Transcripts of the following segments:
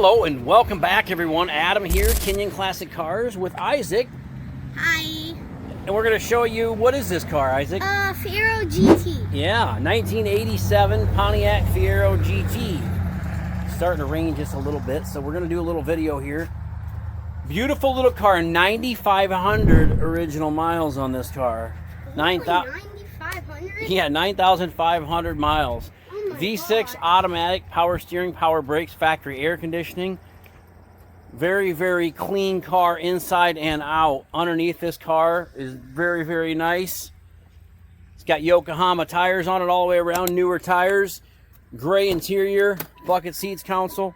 Hello and welcome back, everyone. Adam here, Kinion Classic Cars with Isaac. Hi. And we're going to show you, what is this car, Isaac? Fiero GT. Yeah, 1987 Pontiac Fiero GT. Starting to rain just a little bit, so we're going to do a little video here. Beautiful little car, 9,500 original miles on this car. 9,500? Yeah, 9,500 miles. Oh V6 automatic, power steering, power brakes, factory air conditioning. Very, very clean car inside and out. Underneath this car is very, very nice. It's got Yokohama tires on it all the way around, newer tires. Gray interior, bucket seats console.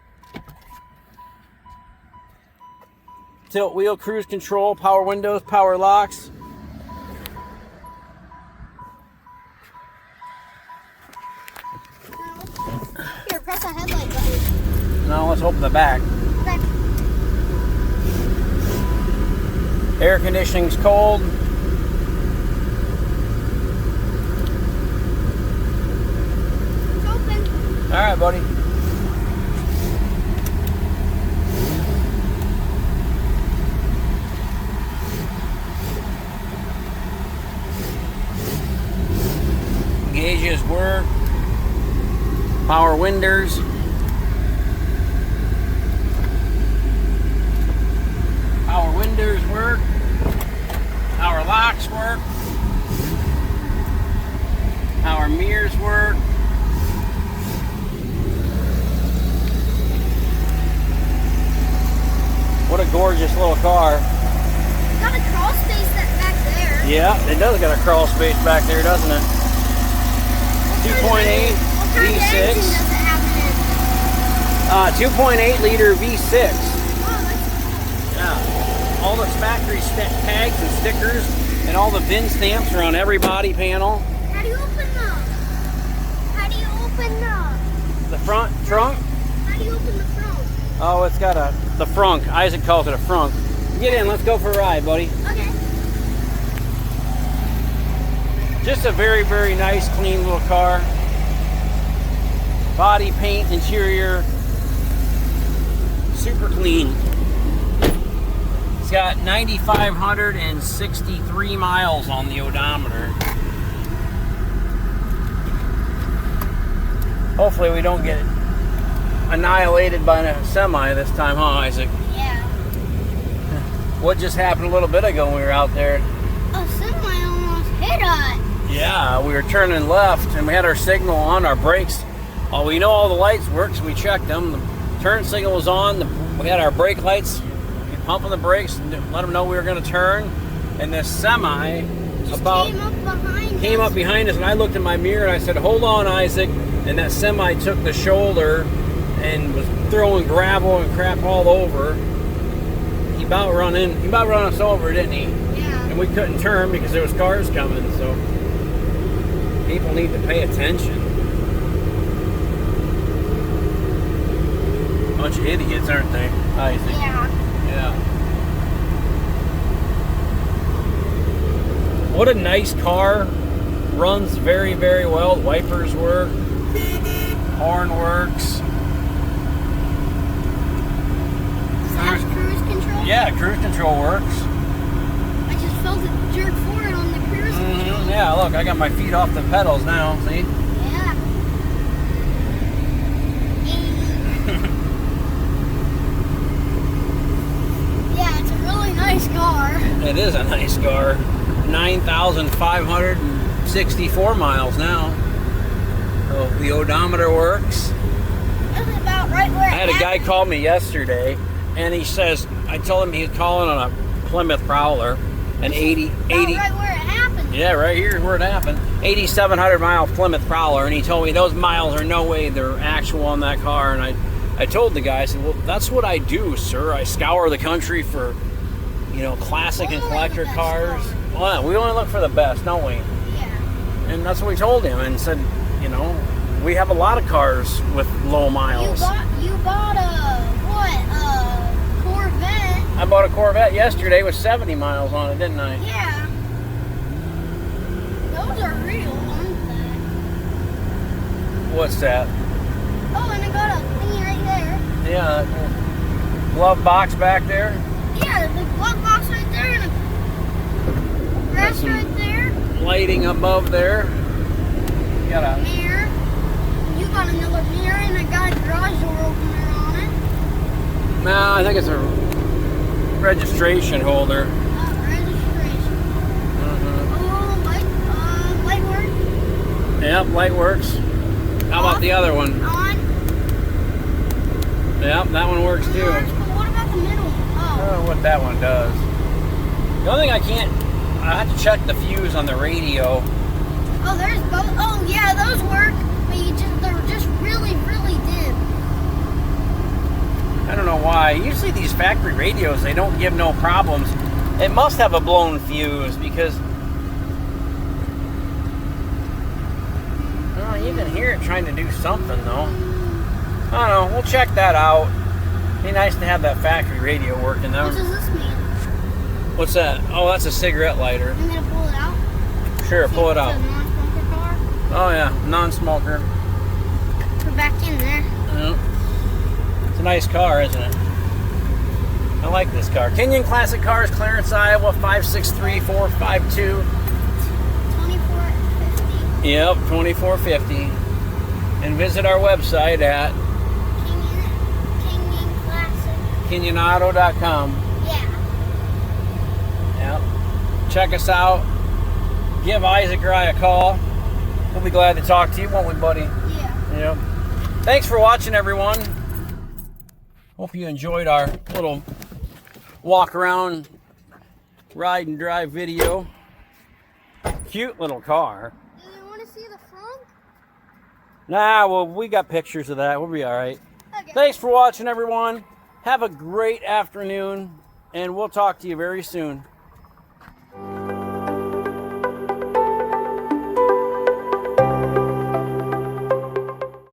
Tilt wheel, cruise control, power windows, power locks. Here, press the headlight button. Now let's open the back. Okay. Air conditioning's cold. It's open. All right, buddy. Gauges work. Power windows. Power windows work. Power locks work. Power mirrors work. What a gorgeous little car. Got a crawl space back there. Yeah, it does got a crawl space back there, doesn't it? 2.8 What kind of engine V6. does it have in it? 2.8 liter V6. Oh, that's Yeah. All the factory tags and stickers and all the VIN stamps are on every body panel. How do you open The front trunk. How do you open the front? Oh, it's got the frunk. Isaac calls it a frunk. Get in, let's go for a ride, buddy. Okay. Just a very, very nice, clean little car. Body, paint, interior, super clean. It's got 9,563 miles on the odometer. Hopefully we don't get annihilated by a semi this time, huh, Isaac? Yeah. What just happened a little bit ago when we were out there? Oh, semi almost hit us. Yeah, we were turning left and we had our signal on, our brakes. Oh, we know all the lights work, so we checked them. The turn signal was on. We had our brake lights. We pumping the brakes and let them know we were going to turn. And this semi came up behind us, and I looked in my mirror and I said, "Hold on, Isaac." And that semi took the shoulder and was throwing gravel and crap all over. He about run us over, didn't he? Yeah. And we couldn't turn because there was cars coming, so people need to pay attention. Bunch of idiots, aren't they, Isaac? Yeah. Yeah. What a nice car. Runs very, very well. Wipers work. Horn works. Does it have cruise control? Yeah, cruise control works. I just felt it jerk forward on the cruise control. Yeah, look, I got my feet off the pedals now, see? Yeah. Yeah, it's a really nice car. It is a nice car. 9,564 miles now. So the odometer works. That's about right where I had a guy call me yesterday, and he says, I told him he's calling on a Plymouth Prowler, an 80. Right where it happened. Yeah, right here is where it happened. 8,700 mile Plymouth Prowler, and he told me those miles are no way they're actual on that car. And I told the guy, I said, well, that's what I do, sir. I scour the country for, classic and collector cars. Well, we only look for the best, don't we? Yeah. And that's what we told him, and said, we have a lot of cars with low miles. You bought a Corvette. I bought a Corvette yesterday with 70 miles on it, didn't I? Yeah. Those are real, aren't they? What's that? Oh, and I got a thingy right there. Yeah, glove box back there. Yeah, the glove box right there and a rest right there. Lighting above there. You got a mirror. You got another mirror and I got a garage door opener on it. No, I think it's a registration holder. Registration. Oh, light work. Yep, light works. How about the other one? On. Yep, that one works too. But what about the middle one? I don't know what that one does. The only thing I have to check the fuse on the radio. Oh, there's both. Oh, yeah, those work. But they're just really, really dim. I don't know why. Usually these factory radios, they don't give no problems. It must have a blown fuse because oh, you can hear it trying to do something though. I don't know. We'll check that out. Be nice to have that factory radio working though. What does this mean? What's that? Oh, that's a cigarette lighter. I'm going to pull it out. Sure, pull it out. It's a non-smoker car. Oh yeah, non-smoker. Put back in there. Yep. It's a nice car, isn't it? I like this car. Kinion Classic Cars, Clarence, Iowa, 563-452. 2450. Yep, 2450. And visit our website at Kinion Classic. KinionAuto.com. Yeah. Yep. Check us out. Give Isaac or I a call. We'll be glad to talk to you, won't we, buddy? Yeah. Yep. Thanks for watching, everyone. Hope you enjoyed our little walk around, ride and drive video. Cute little car. Do you want to see the front? Nah, well, we got pictures of that. We'll be all right. Okay. Thanks for watching, everyone. Have a great afternoon, and we'll talk to you very soon.